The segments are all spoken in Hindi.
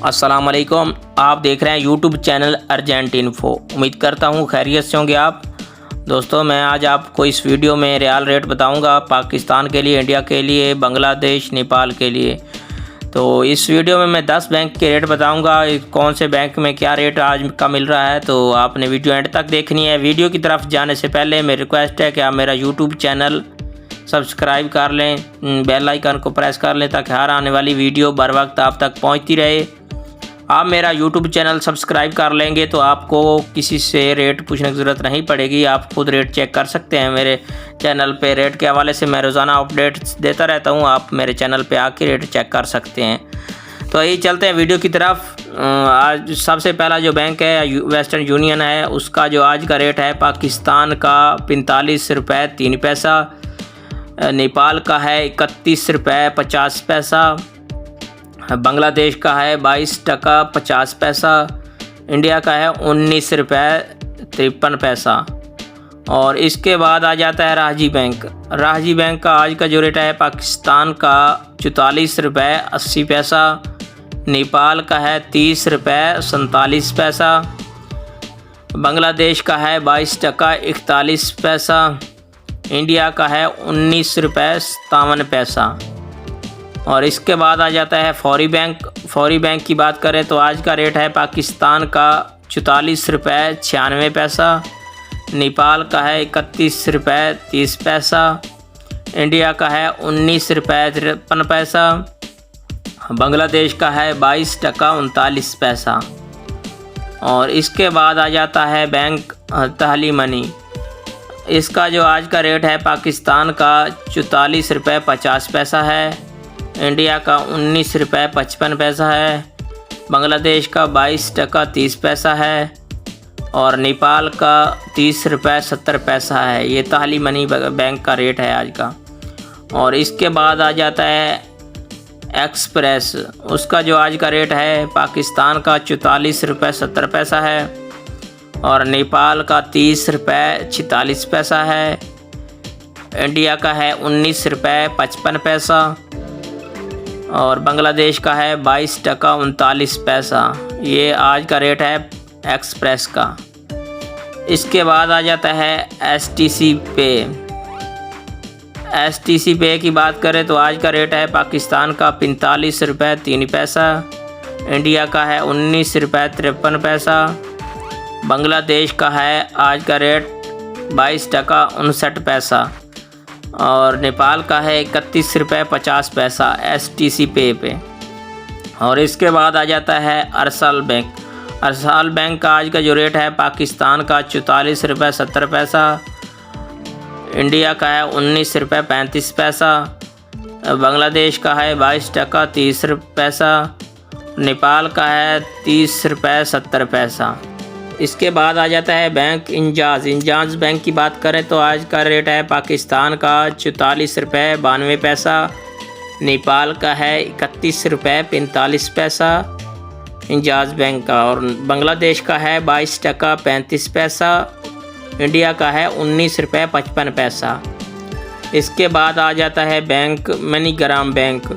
अस्सलाम वालेकुम। आप देख रहे हैं यूट्यूब चैनल अर्जेंट इन्फो। उम्मीद करता हूँ खैरियत से होंगे आप। दोस्तों, मैं आज आपको इस वीडियो में रियाल रेट बताऊंगा पाकिस्तान के लिए, इंडिया के लिए, बांग्लादेश, नेपाल के लिए। तो इस वीडियो में मैं 10 बैंक के रेट बताऊंगा, कौन से बैंक में क्या रेट आज का मिल रहा है। तो आपने वीडियो एंड तक देखनी है। वीडियो की तरफ जाने से पहले मेरी रिक्वेस्ट है कि आप मेरा यूट्यूब चैनल सब्सक्राइब कर लें, बेल आइकन को प्रेस कर लें ताकि हर आने वाली वीडियो बर वक्त आप तक पहुंचती रहे। आप मेरा यूट्यूब चैनल सब्सक्राइब कर लेंगे तो आपको किसी से रेट पूछने की ज़रूरत नहीं पड़ेगी। आप खुद रेट चेक कर सकते हैं। मेरे चैनल पे रेट के हवाले से मैं रोज़ाना अपडेट्स देता रहता हूं। आप मेरे चैनल पे आके रेट चेक कर सकते हैं। तो यही चलते हैं वीडियो की तरफ। आज सबसे पहला जो बैंक है वेस्टर्न यूनियन है, उसका जो आज का रेट है पाकिस्तान का 45 रुपये 3 पैसा, नेपाल का है 31 रुपये 50 पैसा, बांग्लादेश का है 22 टका 50 पैसा, इंडिया का है 19 रुपये 53 पैसा। और इसके बाद आ जाता है राहजी बैंक। राहजी बैंक का आज का जो रेट है पाकिस्तान का 44 रुपये 80 पैसा, नेपाल का है 30 रुपये 47 पैसा, बांग्लादेश का है 22 टका 41 पैसा, इंडिया का है 19 रुपये 57 पैसा। और इसके बाद आ जाता है फौरी बैंक। फौरी बैंक की बात करें तो आज का रेट है पाकिस्तान का 44 रुपये 96 पैसा, नेपाल का है 31 रुपये 30 पैसा, इंडिया का है 19 रुपये 53 पैसा, बांग्लादेश का है 22 टका 39 पैसा। और इसके बाद आ जाता है बैंक तहली मनी। इसका जो आज का रेट है पाकिस्तान का 44 रुपये 50 पैसा है, इंडिया का 19 रुपये 55 पैसा है, बांग्लादेश का 22 टका 30 पैसा है, और नेपाल का 30 रुपये 70 पैसा है। ये तहली मनी बैंक का रेट है आज का। और इसके बाद आ जाता है एक्सप्रेस। उसका जो आज का रेट है पाकिस्तान का 44 रुपये 70 पैसा है, और नेपाल का 30 रुपये 46 पैसा है, इंडिया का है 19 रुपये 55 पैसा, और बांग्लादेश का है 22 टका 39 पैसा। ये आज का रेट है एक्सप्रेस का। इसके बाद आ जाता है एसटीसी पे। एसटीसी पे की बात करें तो आज का रेट है पाकिस्तान का 45 रुपये 3 पैसा, इंडिया का है 19 रुपये 53 पैसा, बांग्लादेश का है आज का रेट 22 टका 59 पैसा, और नेपाल का है 31 रुपये 50 पैसा एसटीसी पे। और इसके बाद आ जाता है अरसल बैंक। अरसल बैंक का आज का जो रेट है पाकिस्तान का 44 रुपये 70 पैसा, इंडिया का है 19 रुपये 35 पैसा, बांग्लादेश का है 22 टका 30 पैसा, नेपाल का है 30 रुपये 70 पैसा। इसके बाद आ जाता है बैंक इंजाज। इंजाज बैंक की बात करें तो आज का रेट है पाकिस्तान का 44 रुपये 92 पैसा, नेपाल का है 31 रुपये 45 पैसा इंजाज बैंक का, और बांग्लादेश का है 22 टका 35 पैसा, इंडिया का है 19 रुपये 55 पैसा। इसके बाद आ जाता है बैंक मनीग्राम बैंक।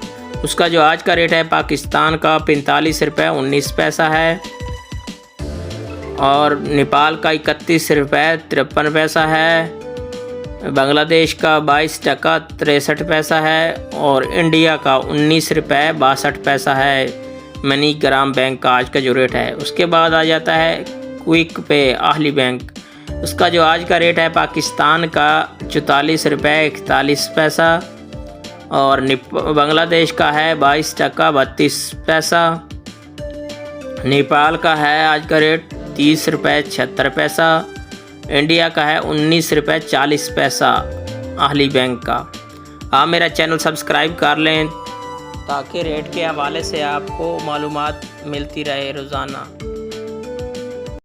उसका जो आज का रेट है पाकिस्तान का 45 रुपये 19 पैसा है, और नेपाल का 31 रुपये 53 पैसा है, बांग्लादेश का 22 टका 63 पैसा है, और इंडिया का 19 रुपये 62 पैसा है मनीग्राम बैंक का आज का जो रेट है। उसके बाद आ जाता है क्विक पे आहली बैंक। उसका जो आज का रेट है पाकिस्तान का 44 रुपये 41 पैसा, और बांग्लादेश का है 22 टका 32 पैसा, नेपाल का है आज का रेट 30 रुपये 76 पैसा, इंडिया का है 19 रुपये 40 पैसा आहली बैंक का। आप मेरा चैनल सब्सक्राइब कर लें ताकि रेट के हवाले से आपको मालूमात मिलती रहे रोज़ाना।